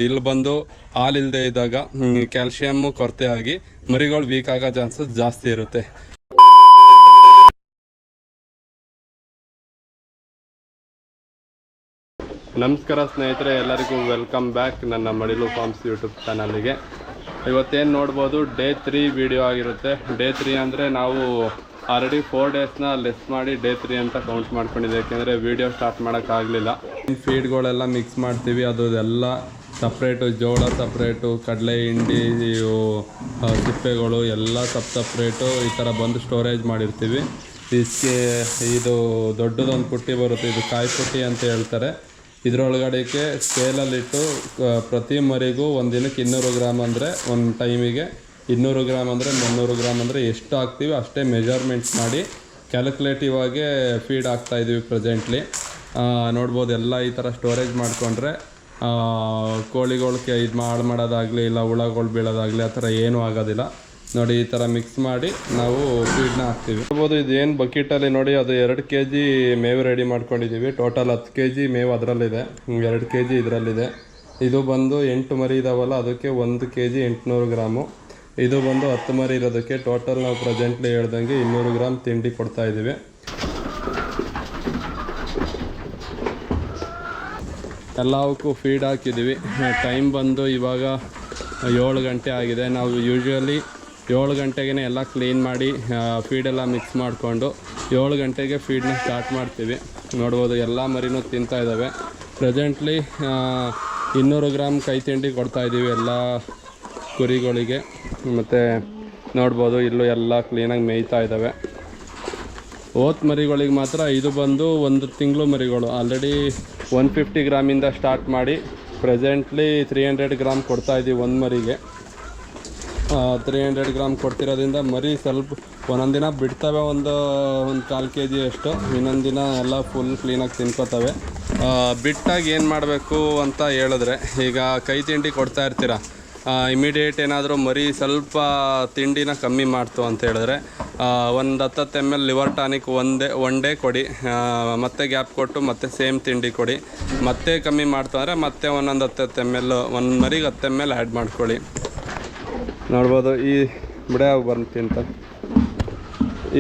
ಇಲ್ಲಿ ಬಂದು ಹಾಲಿಲ್ಲದೆ ಇದ್ದಾಗ ಕ್ಯಾಲ್ಸಿಯಂ ಕೊರತೆ ಆಗಿ ಮರಿಗಳು ವೀಕ್ ಆಗೋ ಚಾನ್ಸಸ್ ಜಾಸ್ತಿ ಇರುತ್ತೆ. ನಮಸ್ಕಾರ ಸ್ನೇಹಿತರೆ, ಎಲ್ಲರಿಗೂ ವೆಲ್ಕಮ್ ಬ್ಯಾಕ್ ನನ್ನ ಮಡಿಲು ಫಾರ್ಮ್ಸ್ ಯೂಟ್ಯೂಬ್ ಚಾನಲ್ಗೆ. ಇವತ್ತೇನು ನೋಡ್ಬೋದು, ಡೇ 3 ವಿಡಿಯೋ ಆಗಿರುತ್ತೆ. ಡೇ 3 ಅಂದರೆ ನಾವು ಆಲ್ರೆಡಿ 4 ಡೇಸ್ನ ಲೆಸ್ ಮಾಡಿ ಡೇ 3 ಅಂತ ಕೌಂಟ್ ಮಾಡ್ಕೊಂಡಿದ್ದೆ, ಯಾಕೆಂದರೆ ವಿಡಿಯೋ ಸ್ಟಾರ್ಟ್ ಮಾಡೋಕ್ಕಾಗಲಿಲ್ಲ. ಫೀಡ್ಗಳೆಲ್ಲ ಮಿಕ್ಸ್ ಮಾಡ್ತೀವಿ, ಅದು ಎಲ್ಲ ಸಪ್ರೇಟು, ಜೋಳ ಸಪ್ರೇಟು, ಕಡಲೆ ಹಿಂಡಿ, ಸಿಪ್ಪೆಗಳು ಎಲ್ಲ ಸಪ್ರೇಟು ಈ ಥರ ಬಂದು ಸ್ಟೋರೇಜ್ ಮಾಡಿರ್ತೀವಿ. ಇದಕ್ಕೆ ಇದು ದೊಡ್ಡದೊಂದು ಪುಟ್ಟಿ ಬರುತ್ತೆ, ಇದು ಕಾಯಿ ಪುಟ್ಟಿ ಅಂತ ಹೇಳ್ತಾರೆ. ಇದರೊಳಗಡೆಗೆ ಸ್ಕೇಲಲ್ಲಿಟ್ಟು ಪ್ರತಿ ಮರಿಗೂ ಒಂದು ದಿನಕ್ಕೆ 200 ಗ್ರಾಮ್ ಅಂದರೆ ಒಂದು ಟೈಮಿಗೆ 200 ಗ್ರಾಮ್ ಅಂದರೆ 300 ಗ್ರಾಮ್ ಅಂದರೆ ಎಷ್ಟು ಹಾಕ್ತೀವಿ ಅಷ್ಟೇ ಮೆಜರ್ಮೆಂಟ್ಸ್ ಮಾಡಿ ಕ್ಯಾಲ್ಕುಲೇಟಿವ್ ಆಗಿ ಫೀಡ್ ಹಾಕ್ತಾಯಿದ್ದೀವಿ ಪ್ರೆಸೆಂಟ್ಲಿ. ನೋಡ್ಬೋದು, ಎಲ್ಲ ಈ ಥರ ಸ್ಟೋರೇಜ್ ಮಾಡಿಕೊಂಡ್ರೆ ಕೋಳಿಗಳಿಗೆ ಇದು ಮಾಡೋದಾಗಲಿ ಇಲ್ಲ ಹುಳಗಳು ಬೀಳೋದಾಗಲಿ ಆ ಥರ ಏನೂ ಆಗೋದಿಲ್ಲ. ನೋಡಿ, ಈ ಥರ ಮಿಕ್ಸ್ ಮಾಡಿ ನಾವು ಫೀಡ್ನ ಹಾಕ್ತೀವಿ. ನೋಡ್ಬೋದು, ಇದೇನು ಬಕೆಟಲ್ಲಿ ನೋಡಿ, ಅದು 2 kg ಮೇವು ರೆಡಿ ಮಾಡ್ಕೊಂಡಿದ್ದೀವಿ. ಟೋಟಲ್ 10 kg ಮೇವು ಅದರಲ್ಲಿದೆ, 2 kg ಇದರಲ್ಲಿದೆ. ಇದು ಬಂದು 8 ಮರಿ ಇದಾವಲ್ಲ, ಅದಕ್ಕೆ 1 kg 800 ಗ್ರಾಮು. ಇದು ಬಂದು 10 ಮರಿ ಇರೋದಕ್ಕೆ ಟೋಟಲ್ ನಾವು ಪ್ರೆಸೆಂಟ್ಲಿ ಹೇಳ್ದಂಗೆ 200 ಗ್ರಾಮ್ ತಿಂಡಿ ಕೊಡ್ತಾಯಿದ್ದೀವಿ. ಎಲ್ಲವಕ್ಕೂ ಫೀಡ್ ಹಾಕಿದ್ದೀವಿ. ಟೈಮ್ ಬಂದು ಇವಾಗ 7 ಗಂಟೆ ಆಗಿದೆ. ನಾವು ಯೂಶ್ವಲಿ 7 ಗಂಟೆಗೆ ಎಲ್ಲ ಕ್ಲೀನ್ ಮಾಡಿ ಫೀಡೆಲ್ಲ ಮಿಕ್ಸ್ ಮಾಡಿಕೊಂಡು 7 ಗಂಟೆಗೆ ಫೀಡನ್ನ ಸ್ಟಾರ್ಟ್ ಮಾಡ್ತೀವಿ. ನೋಡ್ಬೋದು, ಎಲ್ಲ ಮರಿನೂ ತಿಂತಾ ಇದ್ದಾವೆ. ಪ್ರೆಸೆಂಟ್ಲಿ 200 ಗ್ರಾಮ್ ಕೈ ತಿಂಡಿ ಕೊಡ್ತಾಯಿದ್ದೀವಿ ಎಲ್ಲ ಕುರಿಗಳಿಗೆ. ಮತ್ತು ನೋಡ್ಬೋದು, ಇಲ್ಲೂ ಎಲ್ಲ ಕ್ಲೀನಾಗಿ ಮೇಯ್ತಾ ಇದ್ದಾವೆ. ಓತ್ ಮರಿಗಳಿಗೆ ಮಾತ್ರ ಇದು ಬಂದು 1 ತಿಂಗಳು ಮರಿಗಳು. ಆಲ್ರೆಡಿ 150 ಗ್ರಾಮಿಂದ ಸ್ಟಾರ್ಟ್ ಮಾಡಿ ಪ್ರೆಸೆಂಟ್ಲಿ 300 ಗ್ರಾಮ್ ಕೊಡ್ತಾಯಿದ್ದೀವಿ ಒಂದು ಮರಿಗೆ. 300 ಗ್ರಾಮ್ ಕೊಡ್ತಿರೋದ್ರಿಂದ ಮರಿ ಸ್ವಲ್ಪ ಒಂದೊಂದು ದಿನ ಬಿಡ್ತವೆ, ಒಂದು 1/4 kg ಅಷ್ಟು. ಇನ್ನೊಂದು ದಿನ ಎಲ್ಲ ಫುಲ್ ಕ್ಲೀನಾಗಿ ತಿನ್ಕೋತವೆ. ಬಿಟ್ಟಾಗಿ ಏನು ಮಾಡಬೇಕು ಅಂತ ಹೇಳಿದ್ರೆ, ಈಗ ಕೈ ತಿಂಡಿ ಕೊಡ್ತಾ ಇರ್ತೀರ, ಇಮಿಡಿಯೇಟ್ ಏನಾದರೂ ಮರಿ ಸ್ವಲ್ಪ ತಿಂಡಿನ ಕಮ್ಮಿ ಮಾಡ್ತು ಅಂತ ಹೇಳಿದ್ರೆ ಒಂದು 10 ml liver tonic one day ಕೊಡಿ. ಮತ್ತೆ ಗ್ಯಾಪ್ ಕೊಟ್ಟು ಮತ್ತೆ ಸೇಮ್ ತಿಂಡಿ ಕೊಡಿ. ಮತ್ತೆ ಕಮ್ಮಿ ಮಾಡ್ತು ಅಂದರೆ ಮತ್ತೆ ಒಂದೊಂದು 10 ml, ಒಂದು ಮರಿಗೆ 10 ml ಆ್ಯಡ್ ಮಾಡ್ಕೊಳ್ಳಿ. ನೋಡ್ಬೋದು, ಈ ಬಿಡ ಬಂತ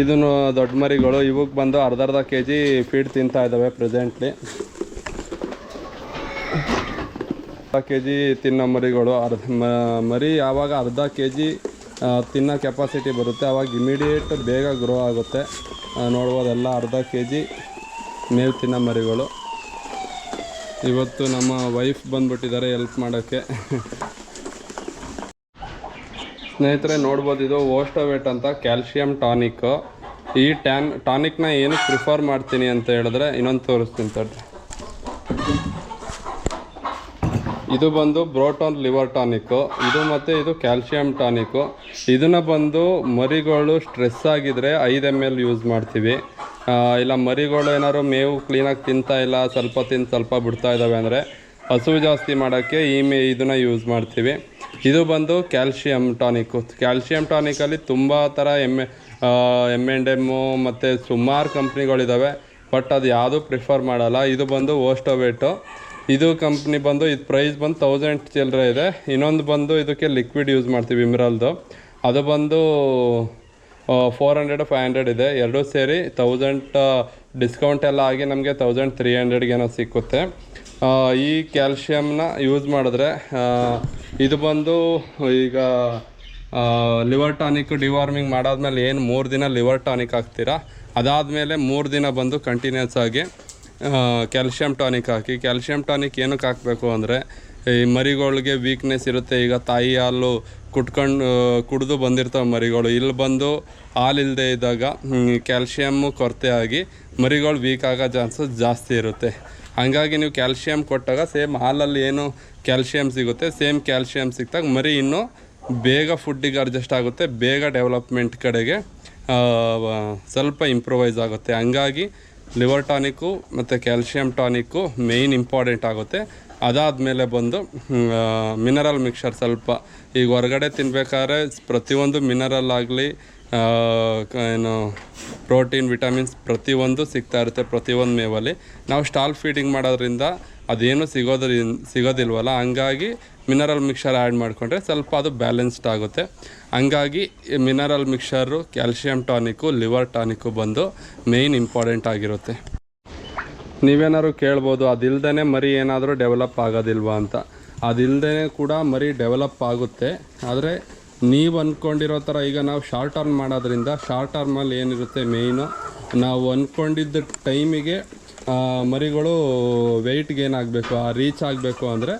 ಇದನ್ನು ದೊಡ್ಡ ಮರಿಗಳು. ಇವಕ್ಕೆ ಬಂದು ಅರ್ಧ kg ಫೀಡ್ ತಿಂತಾ ಇದ್ದಾವೆ ಪ್ರೆಸೆಂಟ್ಲಿ. kg ತಿನ್ನೋ ಮರಿಗಳು. ಮರಿ ಯಾವಾಗ ಅರ್ಧ kg ತಿನ್ನೋ ಕೆಪಾಸಿಟಿ ಬರುತ್ತೆ ಆವಾಗ ಇಮಿಡಿಯೇಟ್ ಬೇಗ ಗ್ರೋ ಆಗುತ್ತೆ. ನೋಡ್ಬೋದೆಲ್ಲ ಅರ್ಧ kg ಮೇವು ತಿನ್ನೋ ಮರಿಗಳು. ಇವತ್ತು ನಮ್ಮ ವೈಫ್ ಬಂದುಬಿಟ್ಟಿದ್ದಾರೆ ಹೆಲ್ಪ್ ಮಾಡೋಕ್ಕೆ. ಸ್ನೇಹಿತರೆ, ನೋಡ್ಬೋದು, ಇದು ಓಸ್ಟೋವೇಟ್ ಅಂತ ಕ್ಯಾಲ್ಶಿಯಂ ಟಾನಿಕ್. ಈ ಟಾನಿಕ್ನ ಏನಕ್ಕೆ ಪ್ರಿಫರ್ ಮಾಡ್ತೀನಿ ಅಂತ ಹೇಳಿದ್ರೆ, ಇನ್ನೊಂದು ತೋರಿಸ್ತೀನಿ ತಡ್ರಿ. ಇದು ಬಂದು ಬ್ರೋಟೋನ್ ಲಿವರ್ ಟಾನಿಕ್ಕು, ಇದು ಮತ್ತು ಇದು ಕ್ಯಾಲ್ಶಿಯಂ ಟಾನಿಕ್ಕು. ಇದನ್ನು ಬಂದು ಮರಿಗಳು ಸ್ಟ್ರೆಸ್ ಆಗಿದ್ದರೆ 5 ml ಯೂಸ್ ಮಾಡ್ತೀವಿ. ಇಲ್ಲ ಮರಿಗಳು ಏನಾದ್ರು ಮೇವು ಕ್ಲೀನಾಗಿ ತಿಂತಾ ಇಲ್ಲ, ಸ್ವಲ್ಪ ಬಿಡ್ತಾ ಇದ್ದಾವೆ ಅಂದರೆ ಹಸು ಜಾಸ್ತಿ ಮಾಡೋಕ್ಕೆ ಇದನ್ನು ಯೂಸ್ ಮಾಡ್ತೀವಿ. ಇದು ಬಂದು ಕ್ಯಾಲ್ಶಿಯಂ ಟಾನಿಕ್ಕು. ಕ್ಯಾಲ್ಶಿಯಂ ಟಾನಿಕಲ್ಲಿ ತುಂಬ ಥರ M&M ಮತ್ತು ಸುಮಾರು ಕಂಪ್ನಿಗಳಿದ್ದಾವೆ, ಬಟ್ ಅದು ಯಾವುದೂ ಪ್ರಿಫರ್ ಮಾಡಲ್ಲ. ಇದು ಬಂದು ಓಸ್ಟೋವೇಟು. ಇದು ಕಂಪ್ನಿ ಬಂದು ಇದು ಪ್ರೈಸ್ ಬಂದು 1000 ಚಿಲ್ಲರೆ ಇದೆ. ಇನ್ನೊಂದು ಬಂದು ಇದಕ್ಕೆ ಲಿಕ್ವಿಡ್ ಯೂಸ್ ಮಾಡ್ತೀವಿ ಮಿನರಲ್ದು, ಅದು ಬಂದು 400-500 ಇದೆ. ಎರಡೂ ಸೇರಿ 1000 ಡಿಸ್ಕೌಂಟ್ ಎಲ್ಲ ಆಗಿ ನಮಗೆ 1300 ಸಿಕ್ಕುತ್ತೆ. ಈ ಕ್ಯಾಲ್ಶಿಯಮ್ನ ಯೂಸ್ ಮಾಡಿದ್ರೆ ಇದು ಬಂದು ಈಗ ಲಿವರ್ ಟಾನಿಕ್ ಡಿವಾರ್ಮಿಂಗ್ ಮಾಡಾದ್ಮೇಲೆ ಏನು 3 ದಿನ ಲಿವರ್ ಟಾನಿಕ್ ಹಾಕ್ತೀರಾ, ಅದಾದಮೇಲೆ 3 ದಿನ ಬಂದು ಕಂಟಿನ್ಯೂಸ್ ಆಗಿ ಕ್ಯಾಲ್ಶಿಯಂ ಟಾನಿಕ್ ಹಾಕಿ. ಕ್ಯಾಲ್ಶಿಯಂ ಟಾನಿಕ್ ಏನಕ್ಕೆ ಹಾಕಬೇಕು ಅಂದರೆ, ಈ ಮರಿಗಳಿಗೆ ವೀಕ್ನೆಸ್ ಇರುತ್ತೆ. ಈಗ ತಾಯಿ ಹಾಲು ಕುಡಿದು ಬಂದಿರ್ತವೆ ಮರಿಗಳು. ಇಲ್ಲಿ ಬಂದು ಹಾಲಿಲ್ಲದೆ ಇದ್ದಾಗ ಕ್ಯಾಲ್ಶಿಯಮ್ಮು ಕೊರತೆ ಆಗಿ ಮರಿಗಳು ವೀಕ್ ಆಗೋ ಚಾನ್ಸಸ್ ಜಾಸ್ತಿ ಇರುತ್ತೆ. ಹಾಗಾಗಿ ನೀವು ಕ್ಯಾಲ್ಶಿಯಂ ಕೊಟ್ಟಾಗ ಸೇಮ್ ಹಾಲಲ್ಲಿ ಏನು ಕ್ಯಾಲ್ಶಿಯಂ ಸಿಗುತ್ತೆ, ಸೇಮ್ ಕ್ಯಾಲ್ಶಿಯಂ ಸಿಕ್ಕಿದಾಗ ಮರಿ ಇನ್ನೂ ಬೇಗ ಫುಡ್ಡಿಗೆ ಅಡ್ಜಸ್ಟ್ ಆಗುತ್ತೆ, ಬೇಗ ಡೆವಲಪ್ಮೆಂಟ್ ಕಡೆಗೆ ಸ್ವಲ್ಪ ಇಂಪ್ರೂವೈಸ್ ಆಗುತ್ತೆ. ಹಂಗಾಗಿ ಲಿವರ್ ಟಾನಿಕ್ಕು ಮತ್ತು ಕ್ಯಾಲ್ಶಿಯಂ ಟಾನಿಕ್ಕು ಮೇಯ್ನ್ ಇಂಪಾರ್ಟೆಂಟ್ ಆಗುತ್ತೆ. ಅದಾದಮೇಲೆ ಬಂದು ಮಿನರಲ್ ಮಿಕ್ಸರ್ ಸ್ವಲ್ಪ. ಈಗ ಹೊರಗಡೆ ತಿನ್ಬೇಕಾದ್ರೆ ಪ್ರತಿಯೊಂದು ಮಿನರಲ್ ಆಗಲಿ ಏನು ಪ್ರೋಟೀನ್ ವಿಟಮಿನ್ಸ್ ಪ್ರತಿಯೊಂದು ಸಿಗ್ತಾ ಇರುತ್ತೆ ಪ್ರತಿಯೊಂದು ಮೇವಲ್ಲಿ. ನಾವು ಸ್ಟಾಲ್ ಫೀಡಿಂಗ್ ಮಾಡೋದ್ರಿಂದ ಅದೇನು ಸಿಗೋದಿಲ್ವಲ್ಲ, ಹಂಗಾಗಿ ಮಿನರಲ್ ಮಿಕ್ಸರ್ ಆ್ಯಡ್ ಮಾಡಿಕೊಂಡ್ರೆ ಸ್ವಲ್ಪ ಅದು ಬ್ಯಾಲೆನ್ಸ್ಡ್ ಆಗುತ್ತೆ. ಹಂಗಾಗಿ mineral mixer, calcium tonic, liver tonic ಬಂದು ಮೇಯ್ನ್ ಇಂಪಾರ್ಟೆಂಟ್ ಆಗಿರುತ್ತೆ. ನೀವೇನಾದ್ರು ಕೇಳ್ಬೋದು, ಅದಿಲ್ಲದೇ ಮರಿ ಏನಾದರೂ ಡೆವಲಪ್ ಆಗೋದಿಲ್ವಾ ಅಂತ. ಅದಿಲ್ಲದೇ ಕೂಡ ಮರಿ ಡೆವಲಪ್ ಆಗುತ್ತೆ. ಆದರೆ ನೀವು ಅಂದ್ಕೊಂಡಿರೋ ಥರ ಈಗ ನಾವು ಶಾರ್ಟ್ ಟರ್ಮ್ ಮಾಡೋದ್ರಿಂದ ಶಾರ್ಟ್ ಟರ್ಮಲ್ಲಿ ಏನಿರುತ್ತೆ ಮೇಯ್ನು, ನಾವು ಅಂದ್ಕೊಂಡಿದ್ದ ಟೈಮಿಗೆ ಮರಿಗಳು ವೆಯ್ಟ್ ಗೇನ್ ಆಗಬೇಕು, ರೀಚ್ ಆಗಬೇಕು ಅಂದರೆ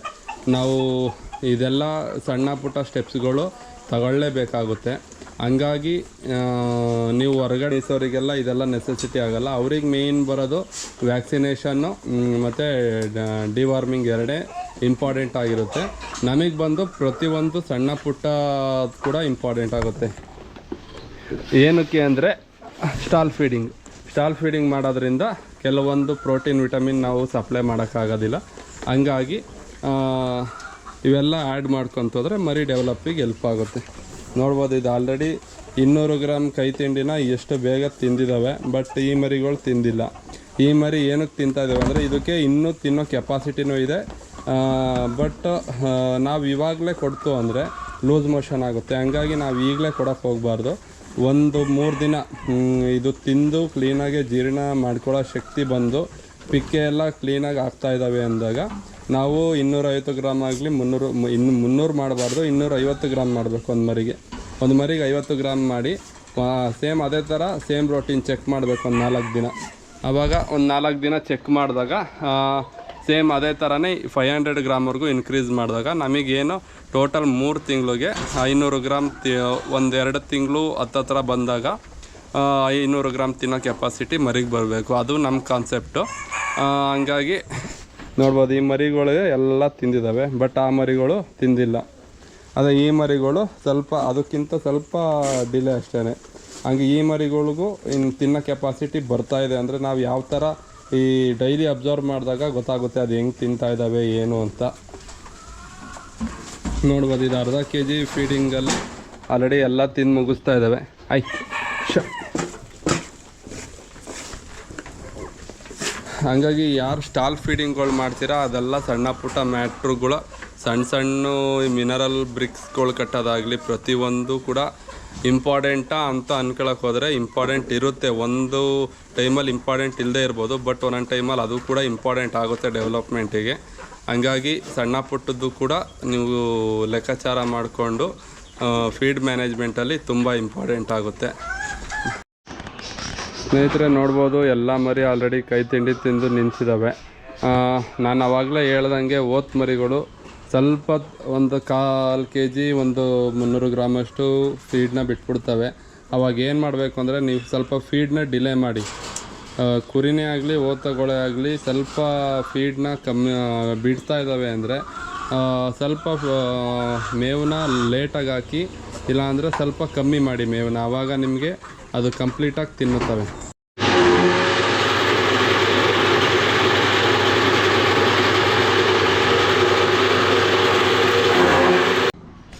ನಾವು ಇದೆಲ್ಲ ಸಣ್ಣ ಪುಟ್ಟ ಸ್ಟೆಪ್ಸ್ಗಳು ತಗೊಳ್ಳೇಬೇಕಾಗುತ್ತೆ. ಹಂಗಾಗಿ ನೀವು ಹೊರಗಡೆ ಇಸೋರಿಗೆಲ್ಲ ಇದೆಲ್ಲ ನೆಸೆಸಿಟಿ ಆಗೋಲ್ಲ. ಅವ್ರಿಗೆ ಮೇಯ್ನ್ ಬರೋದು ವ್ಯಾಕ್ಸಿನೇಷನ್ನು ಮತ್ತು ಡಿವಾರ್ಮಿಂಗ್ ಎರಡೇ ಇಂಪಾರ್ಟೆಂಟ್ ಆಗಿರುತ್ತೆ. ನಮಗೆ ಬಂದು ಪ್ರತಿಯೊಂದು ಸಣ್ಣ ಪುಟ್ಟ ಕೂಡ ಇಂಪಾರ್ಟೆಂಟ್ ಆಗುತ್ತೆ. ಏನಕ್ಕೆ ಅಂದರೆ ಸ್ಟಾಲ್ ಫೀಡಿಂಗ್ ಮಾಡೋದ್ರಿಂದ ಕೆಲವೊಂದು ಪ್ರೋಟೀನ್ ವಿಟಮಿನ್ ನಾವು ಸಪ್ಲೈ ಮಾಡೋಕ್ಕಾಗೋದಿಲ್ಲ. ಹಂಗಾಗಿ ಇವೆಲ್ಲ ಆ್ಯಡ್ ಮಾಡ್ಕೊತೋದ್ರೆ ಮರಿ ಡೆವಲಪಿಗೆ ಹೆಲ್ಪ್ ಆಗುತ್ತೆ. ನೋಡ್ಬೋದು, ಇದು ಆಲ್ರೆಡಿ 200 ಗ್ರಾಮ್ ಕೈ ತಿಂಡಿನ ಎಷ್ಟು ಬೇಗ ತಿಂದಿದ್ದಾವೆ. ಬಟ್ ಈ ಮರಿಗಳು ತಿಂದಿಲ್ಲ. ಈ ಮರಿ ಏನಕ್ಕೆ ತಿಂತಾಯಿದ್ದಾವೆ ಅಂದರೆ ಇದಕ್ಕೆ ಇನ್ನೂ ತಿನ್ನೋ ಕೆಪಾಸಿಟಿನೂ ಇದೆ. ಬಟ್ ನಾವು ಇವಾಗಲೇ ಕೊಡ್ತು ಅಂದರೆ ಲೂಸ್ ಮೋಷನ್ ಆಗುತ್ತೆ. ಹಂಗಾಗಿ ನಾವು ಈಗಲೇ ಕೊಡೋಕ್ಕೆ ಹೋಗಬಾರ್ದು. ಒಂದು 3 ದಿನ ಇದು ತಿಂದು ಕ್ಲೀನಾಗಿ ಜೀರ್ಣ ಮಾಡ್ಕೊಳ್ಳೋ ಶಕ್ತಿ ಬಂದು ಪಿಕ್ಕೆ ಎಲ್ಲ ಕ್ಲೀನಾಗಿ ಆಗ್ತಾಯಿದ್ದಾವೆ ಅಂದಾಗ ನಾವು 250 ಗ್ರಾಮ್ ಆಗಲಿ 300 ಮಾಡಬಾರ್ದು, 250 ಗ್ರಾಮ್ ಮಾಡಬೇಕು. ಒಂದು ಮರಿಗೆ 50 ಗ್ರಾಮ್ ಮಾಡಿ ಸೇಮ್ ಅದೇ ಥರ ಸೇಮ್ ರೋಟೀನ್ ಚೆಕ್ ಮಾಡಬೇಕು ಒಂದು 4 ದಿನ. ಆವಾಗ ಒಂದು 4 ದಿನ ಚೆಕ್ ಮಾಡಿದಾಗ ಸೇಮ್ ಅದೇ ಥರನೇ 500 ಗ್ರಾಮ್ವರೆಗೂ ಇನ್ಕ್ರೀಸ್ ಮಾಡಿದಾಗ ನಮಗೇನು ಟೋಟಲ್ 3 ತಿಂಗಳಿಗೆ 500 ಗ್ರಾಮ್ 1-2 ತಿಂಗಳು ಹತ್ತತ್ರ ಬಂದಾಗ 500 ಗ್ರಾಮ್ ತಿನ್ನೋ ಕೆಪಾಸಿಟಿ ಮರಿಗೆ ಬರಬೇಕು. ಅದು ನಮ್ಮ ಕಾನ್ಸೆಪ್ಟು. ಹಂಗಾಗಿ ನೋಡ್ಬೋದು, ಈ ಮರಿಗಳಿಗೆ ಎಲ್ಲ ತಿಂದಿದ್ದಾವೆ. ಬಟ್ ಆ ಮರಿಗಳು ತಿಂದಿಲ್ಲ. ಅದೇ ಈ ಮರಿಗಳು ಸ್ವಲ್ಪ ಅದಕ್ಕಿಂತ ಸ್ವಲ್ಪ ಡಿಲೇ ಅಷ್ಟೇ. ಹಂಗೆ ಈ ಮರಿಗಳಿಗೂ ಇನ್ನು ತಿನ್ನೋ ಕೆಪಾಸಿಟಿ ಬರ್ತಾಯಿದೆ. ಅಂದರೆ ನಾವು ಯಾವ ಥರ ಈ ಡೈಲಿ ಅಬ್ಸರ್ವ್ ಮಾಡಿದಾಗ ಗೊತ್ತಾಗುತ್ತೆ ಅದು ಹೆಂಗೆ ತಿಂತಾಯಿದ್ದಾವೆ ಏನು ಅಂತ. ನೋಡ್ಬೋದು, ಇದು ಅರ್ಧ kg ಫೀಡಿಂಗಲ್ಲಿ ಆಲ್ರೆಡಿ ಎಲ್ಲ ತಿಂದು ಮುಗಿಸ್ತಾ ಇದ್ದಾವೆ. ಹಂಗಾಗಿ ಯಾರು ಸ್ಟಾಲ್ ಫೀಡಿಂಗ್ಗಳು ಮಾಡ್ತೀರಾ ಅದೆಲ್ಲ ಸಣ್ಣ ಪುಟ್ಟ ಮ್ಯಾಟ್ರುಗಳು, ಸಣ್ಣ ಮಿನರಲ್ ಬ್ರಿಕ್ಸ್ಗಳು ಕಟ್ಟೋದಾಗಲಿ ಪ್ರತಿಯೊಂದು ಕೂಡ ಇಂಪಾರ್ಟೆಂಟಾ ಅಂತ ಅನ್ಕೊಳಕ್ಕೆ ಹೋದರೆ ಇಂಪಾರ್ಟೆಂಟ್ ಇರುತ್ತೆ. ಒಂದು ಟೈಮಲ್ಲಿ ಇಂಪಾರ್ಟೆಂಟ್ ಇಲ್ಲದೆ ಇರ್ಬೋದು, ಬಟ್ ಒಂದೊಂದು ಟೈಮಲ್ಲಿ ಅದು ಕೂಡ ಇಂಪಾರ್ಟೆಂಟ್ ಆಗುತ್ತೆ ಡೆವಲಪ್ಮೆಂಟಿಗೆ. ಹಂಗಾಗಿ ಸಣ್ಣ ಪುಟ್ಟದ್ದು ಕೂಡ ನೀವು ಲೆಕ್ಕಾಚಾರ ಮಾಡಿಕೊಂಡು ಫೀಡ್ ಮ್ಯಾನೇಜ್ಮೆಂಟಲ್ಲಿ ತುಂಬ ಇಂಪಾರ್ಟೆಂಟ್ ಆಗುತ್ತೆ. ಸ್ನೇಹಿತರೆ ನೋಡ್ಬೋದು, ಎಲ್ಲ ಮರಿ ಆಲ್ರೆಡಿ ಕೈ ತಿಂಡಿ ತಿಂದು ನಿಂತಿದ್ದಾವೆ. ನಾನು ಆವಾಗಲೇ ಹೇಳ್ದಂಗೆ ಓತ್ ಮರಿಗಳು ಸ್ವಲ್ಪ ಒಂದು 1/4 kg 300 ಗ್ರಾಮಷ್ಟು ಫೀಡನ್ನ ಬಿಟ್ಬಿಡ್ತವೆ. ಅವಾಗ ಏನು ಮಾಡಬೇಕು ಅಂದರೆ ನೀವು ಸ್ವಲ್ಪ ಫೀಡನ್ನ ಡಿಲೇ ಮಾಡಿ. ಕುರಿನೇ ಆಗಲಿ ಓತಗಳೇ ಆಗಲಿ ಸ್ವಲ್ಪ ಫೀಡನ್ನ ಕಮ್ಮಿ ಬಿಡ್ತಾ ಇದ್ದಾವೆ ಅಂದರೆ ಸ್ವಲ್ಪ ಮೇವನ್ನ ಲೇಟಾಗಿ ಹಾಕಿ, ಇಲ್ಲಾಂದರೆ ಸ್ವಲ್ಪ ಕಮ್ಮಿ ಮಾಡಿ ಮೇವನ್ನ. ಆವಾಗ ನಿಮಗೆ ಅದು ಕಂಪ್ಲೀಟಾಗಿ ತಿನ್ನುತ್ತವೆ.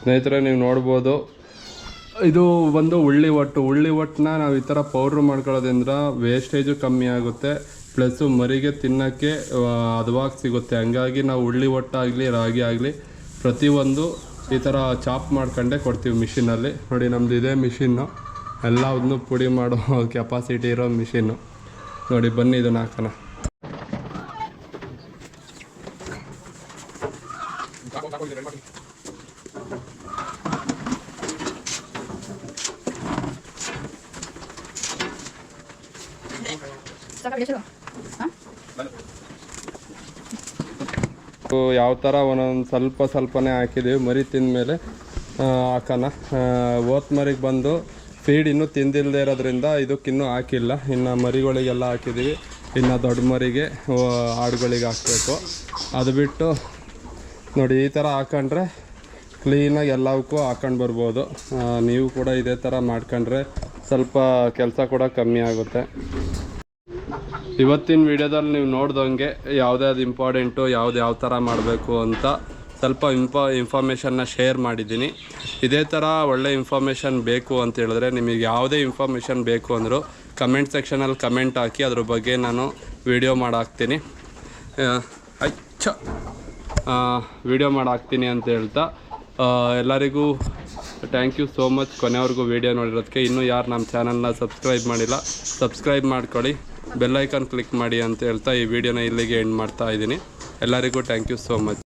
ಸ್ನೇಹಿತರೆ ನೀವು ನೋಡ್ಬೋದು, ಇದು ಒಂದು ಉಳ್ಳಿ ಒಟ್ಟನ್ನ ನಾವು ಈ ಥರ ಪೌಡ್ರ್ ಮಾಡ್ಕೊಳ್ಳೋದ್ರಿಂದ ವೇಸ್ಟೇಜು ಕಮ್ಮಿ ಆಗುತ್ತೆ, ಪ್ಲಸ್ಸು ಮರಿಗೆ ತಿನ್ನೋಕ್ಕೆ ಹದವಾಗಿ ಸಿಗುತ್ತೆ. ಹಂಗಾಗಿ ನಾವು ಉಳ್ಳಿ ಒಟ್ಟಾಗಲಿ ರಾಗಿ ಆಗಲಿ ಪ್ರತಿಯೊಂದು ಈ ಥರ ಚಾಪ್ ಮಾಡ್ಕೊಂಡೇ ಕೊಡ್ತೀವಿ ಮಿಷಿನಲ್ಲಿ. ನೋಡಿ, ನಮ್ಮದು ಇದೇ ಮಿಷಿನ್ನು, ಎಲ್ಲದನ್ನು ಪುಡಿ ಮಾಡೋ ಕೆಪಾಸಿಟಿ ಇರೋ ಮಿಷಿನ್ನು. ನೋಡಿ, ಬನ್ನಿ ಇದನ್ನು ಹಾಕೋಣ. ಯಾವ ಥರ ಒಂದೊಂದು ಸ್ವಲ್ಪನೇ ಹಾಕಿದ್ದೀವಿ. ಮರಿ ತಿಂದ ಮೇಲೆ ಹಾಕೋಣ. ಓತ್ ಮರಿಗೆ ಬಂದು ಫೀಡ್ ಇನ್ನೂ ತಿಂದಿಲ್ಲದೆ ಇರೋದ್ರಿಂದ ಇದಕ್ಕಿನ್ನೂ ಹಾಕಿಲ್ಲ. ಇನ್ನು ಮರಿಗಳಿಗೆಲ್ಲ ಹಾಕಿದ್ದೀವಿ. ಇನ್ನು ದೊಡ್ಡ ಮರಿಗೆ ಆಡುಗಳಿಗೆ ಹಾಕಬೇಕು. ಅದು ಬಿಟ್ಟು ನೋಡಿ, ಈ ಥರ ಹಾಕೊಂಡ್ರೆ ಕ್ಲೀನಾಗಿ ಎಲ್ಲವಕ್ಕೂ ಹಾಕೊಂಡು ಬರ್ಬೋದು. ನೀವು ಕೂಡ ಇದೇ ಥರ ಮಾಡ್ಕೊಂಡ್ರೆ ಸ್ವಲ್ಪ ಕೆಲಸ ಕೂಡ ಕಮ್ಮಿ ಆಗುತ್ತೆ. ಇವತ್ತಿನ ವಿಡಿಯೋದಲ್ಲಿ ನೀವು ನೋಡ್ದಂಗೆ ಯಾವುದ್ಯಾವ್ದು ಇಂಪಾರ್ಟೆಂಟು ಯಾವ ಥರ ಮಾಡಬೇಕು ಅಂತ ಸ್ವಲ್ಪ ಇನ್ಫಾರ್ಮೇಷನ್ನ ಶೇರ್ ಮಾಡಿದ್ದೀನಿ. ಇದೇ ಥರ ಒಳ್ಳೆ ಇನ್ಫಾರ್ಮೇಷನ್ ಬೇಕು ಅಂತ ಹೇಳಿದ್ರೆ ನಿಮಗೆ ಯಾವುದೇ ಇನ್ಫಾರ್ಮೇಷನ್ ಬೇಕು ಅಂದರೂ ಕಮೆಂಟ್ ಸೆಕ್ಷನಲ್ಲಿ ಕಮೆಂಟ್ ಹಾಕಿ ಅದ್ರ ಬಗ್ಗೆ ನಾನು ವಿಡಿಯೋ ಮಾಡಾಕ್ತೀನಿ ಅಂತ ಹೇಳ್ತಾ ಎಲ್ಲರಿಗೂ ಥ್ಯಾಂಕ್ ಯು ಸೋ ಮಚ್ ಕೊನೆವರೆಗೂ ವಿಡಿಯೋ ನೋಡಿರೋದಕ್ಕೆ. ಇನ್ನೂ ಯಾರು ನಮ್ಮ ಚಾನಲ್ನ ಸಬ್ಸ್ಕ್ರೈಬ್ ಮಾಡಿಲ್ಲ ಸಬ್ಸ್ಕ್ರೈಬ್ ಮಾಡ್ಕೊಳ್ಳಿ, ಬೆಲ್ ಐಕಾನ್ ಕ್ಲಿಕ್ ಮಾಡಿ ಅಂತ ಹೇಳ್ತಾ ಈ ವಿಡಿಯೋನ ಇಲ್ಲಿಗೆ ಎಂಡ್ ಮಾಡ್ತಾ ಇದ್ದೀನಿ. ಎಲ್ಲರಿಗೂ ಥ್ಯಾಂಕ್ ಯು ಸೋ ಮಚ್.